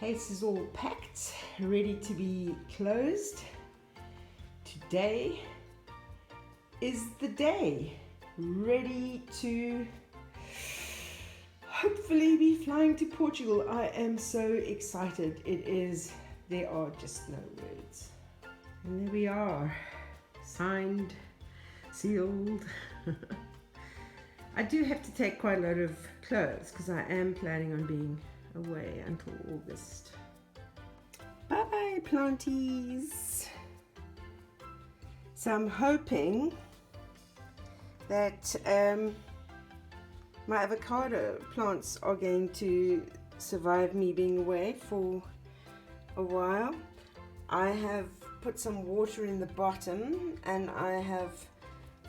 Case is all packed, ready to be closed. Today is the day, ready to hopefully be flying to Portugal. I am so excited. There are just no words. And there we are, signed, sealed. I do have to take quite a lot of clothes because I am planning on being away until August. Bye bye, planties. So I'm hoping that my avocado plants are going to survive me being away for a while. I have put some water in the bottom, and I have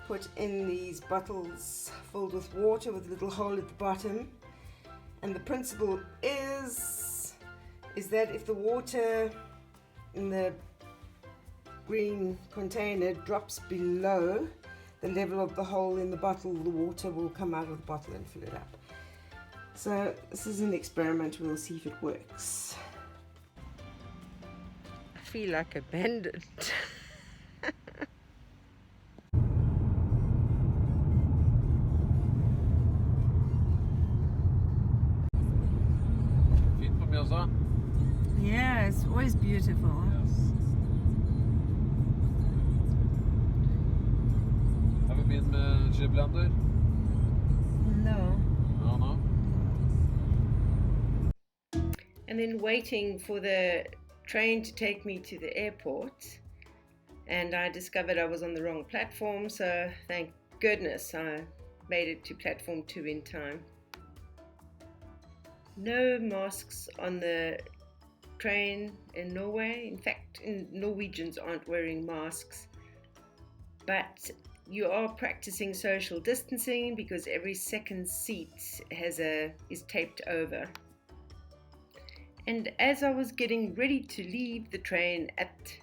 put in these bottles filled with water with a little hole at the bottom. And the principle is that if the water in the green container drops below the level of the hole in the bottle, the water will come out of the bottle and fill it up. So this is an experiment. We'll see if it works. I feel like a bandit. Yeah, it's always beautiful. Yes. Have you been med skiblander? No. No. And then waiting for the train to take me to the airport, and I discovered I was on the wrong platform, so thank goodness I made it to platform 2 in time. No masks on the train in Norway. In fact, Norwegians aren't wearing masks, but you are practicing social distancing because every second seat is taped over. And as I was getting ready to leave the train at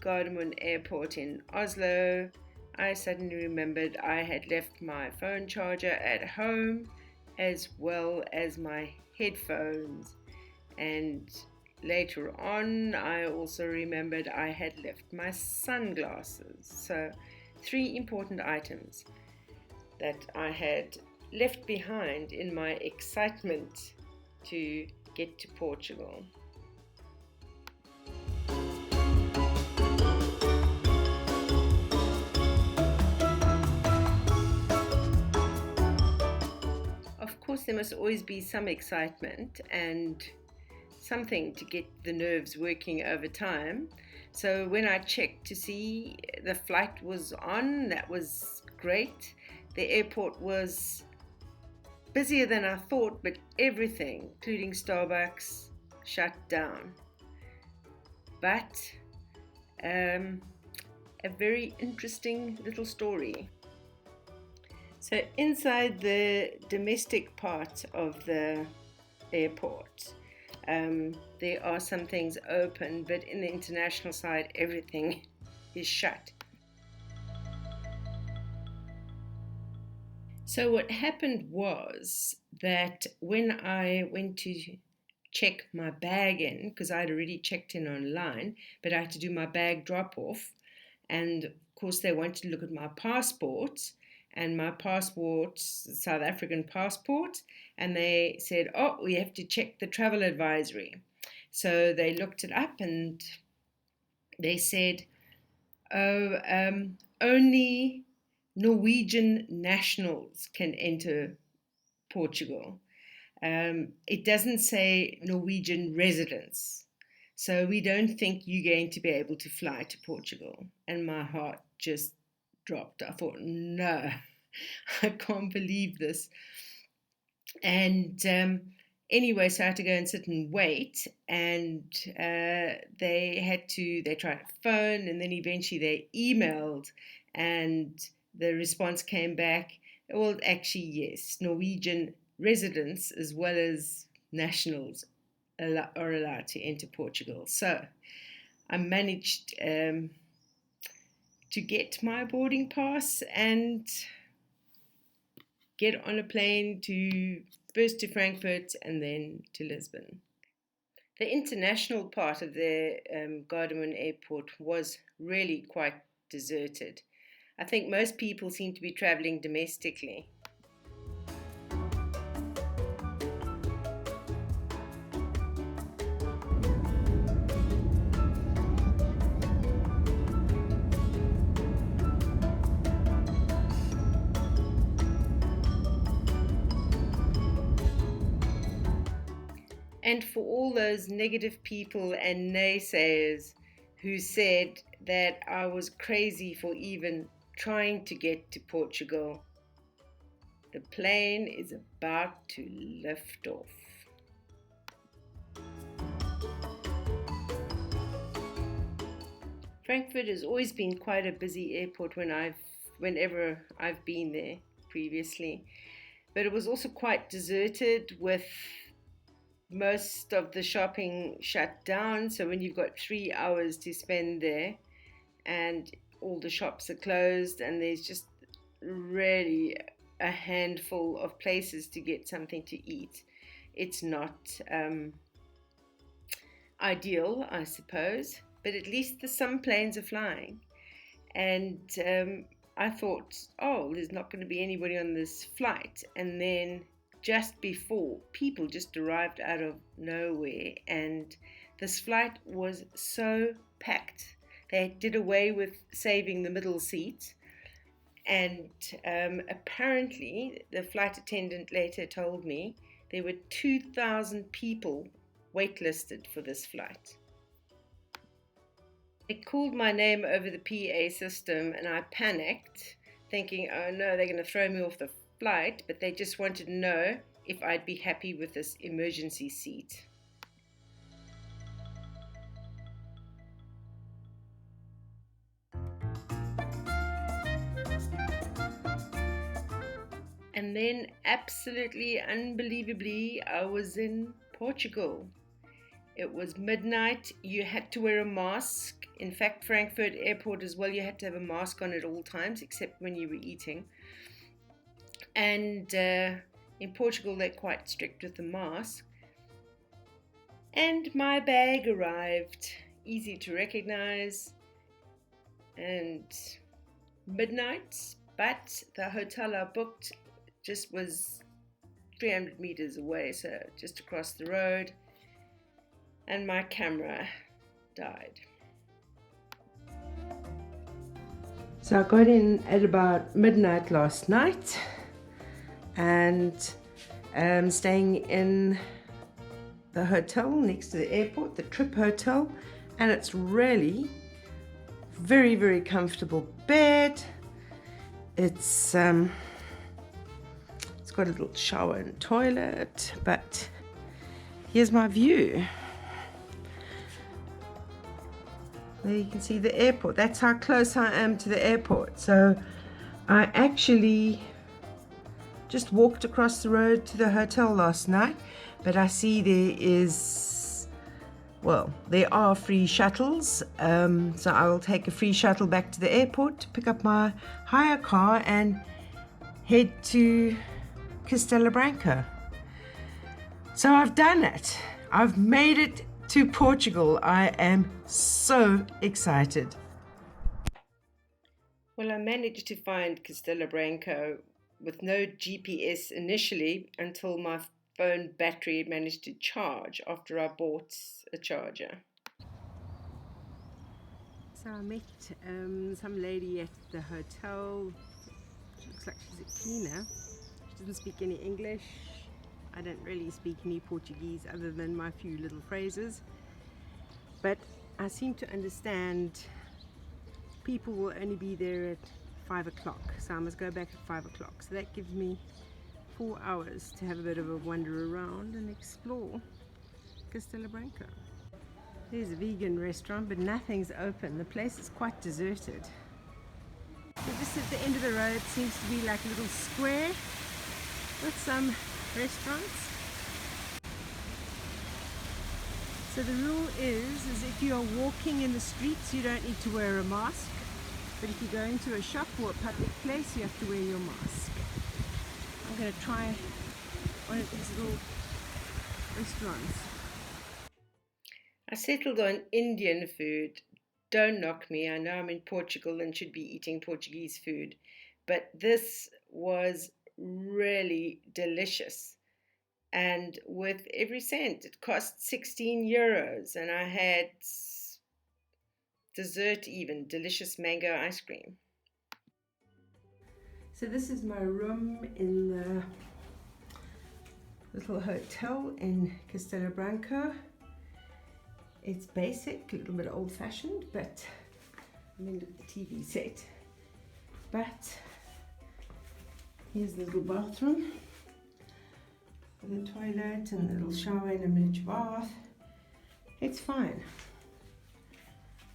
Gardermoen Airport in Oslo, I suddenly remembered I had left my phone charger at home, as well as my headphones. And later on, I also remembered I had left my sunglasses. So 3 important items that I had left behind in my excitement to get to Portugal. Of course, there must always be some excitement and something to get the nerves working over time. So when I checked to see the flight was on, that was great. The airport was busier than I thought, but everything, including Starbucks, shut down. But a very interesting little story. So inside the domestic part of the airport, there are some things open, but in the international side, everything is shut. So what happened was that when I went to check my bag in, because I'd already checked in online, but I had to do my bag drop-off, and of course they wanted to look at my passport, and my passport, South African passport, and they said, oh, we have to check the travel advisory. So they looked it up and they said, only Norwegian nationals can enter Portugal. It doesn't say Norwegian residents. So we don't think you're going to be able to fly to Portugal. And my heart just dropped. I thought, no, I can't believe this. And anyway, so I had to go and sit and wait. And they tried to phone, and then eventually they emailed, and the response came back, well, actually, yes, Norwegian residents as well as nationals are allowed to enter Portugal. So I managed to get my boarding pass and get on a plane to first to Frankfurt and then to Lisbon. The international part of the Gardermoen airport was really quite deserted. I think most people seem to be traveling domestically. And for all those negative people and naysayers who said that I was crazy for even trying to get to Portugal, the plane is about to lift off. Frankfurt has always been quite a busy airport whenever I've been there previously, but it was also quite deserted with most of the shopping shut down. So when you've got 3 hours to spend there and all the shops are closed and there's just really a handful of places to get something to eat, it's not ideal, I suppose, but at least some planes are flying. And I thought, oh, there's not going to be anybody on this flight. And then just before, people just arrived out of nowhere, and this flight was so packed. They did away with saving the middle seat, and apparently the flight attendant later told me there were 2,000 people waitlisted for this flight. They called my name over the PA system and I panicked, thinking, oh no, they're going to throw me off the flight, but they just wanted to know if I'd be happy with this emergency seat. And then, absolutely unbelievably, I was in Portugal. It was midnight. You had to wear a mask. In fact, Frankfurt Airport as well, you had to have a mask on at all times, except when you were eating. And in Portugal, they're quite strict with the mask. And my bag arrived, easy to recognize, and midnight. But the hotel I booked just was 300 meters away, so just across the road. And my camera died. So I got in at about midnight last night and staying in the hotel next to the airport, the Trip Hotel, and it's really very, very comfortable bed. It's got a little shower and toilet, but here's my view. There you can see the airport. That's how close I am to the airport. So I actually just walked across the road to the hotel last night, but I see there are free shuttles. So I will take a free shuttle back to the airport to pick up my hire car and head to Castelo Branco. So I've done it. I've made it to Portugal. I am so excited. Well, I managed to find Castelo Branco with no GPS initially until my phone battery had managed to charge after I bought a charger. So I met some lady at the hotel. She looks like she's a cleaner. She doesn't speak any English. I don't really speak any Portuguese other than my few little phrases. But I seem to understand people will only be there at 5 o'clock. So I must go back at 5 o'clock. So that gives me 4 hours to have a bit of a wander around and explore Castelo Branco. There's a vegan restaurant, but nothing's open. The place is quite deserted. So just at the end of the road seems to be like a little square with some restaurants. So the rule is if you are walking in the streets, you don't need to wear a mask. But if you go into a shop or a public place, you have to wear your mask. I'm going to try one of these little restaurants. settled on Indian food. Don't knock me. I know I'm in Portugal and should be eating Portuguese food, but this was really delicious. And with every cent, it cost 16 euros, and I had dessert, even delicious mango ice cream. So, this is my room in the little hotel in Castelo Branco. It's basic, a little bit old fashioned, but I mean, look at the TV set. But here's the little bathroom with a toilet and a little shower and a miniature bath. It's fine.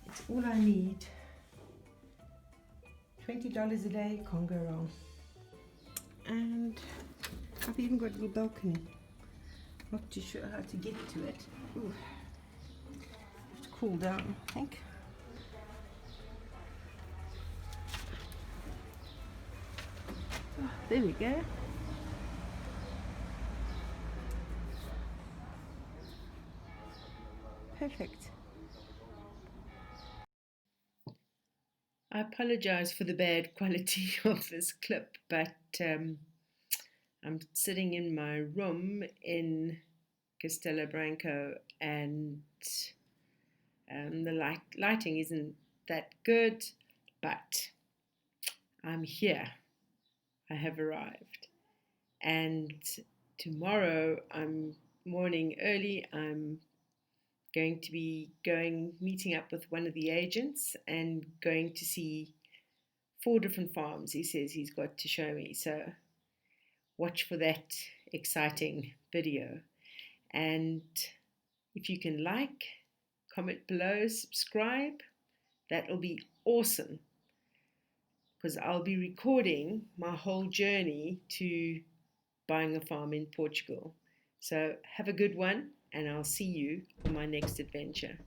It's all I need. $20 a day, can't go wrong. And I've even got a little balcony. Not too sure how to get to it. Ooh. Have to cool down, I think. Oh, there we go. Perfect. I apologize for the bad quality of this clip, but I'm sitting in my room in Castelo Branco, and the lighting isn't that good, but I'm here. I have arrived. And tomorrow, I'm morning early. I'm going to be meeting up with one of the agents and going to see 4 different farms he says he's got to show me. So watch for that exciting video. And if you can like, comment below, subscribe, that'll be awesome, because I'll be recording my whole journey to buying a farm in Portugal. So have a good one, and I'll see you on my next adventure.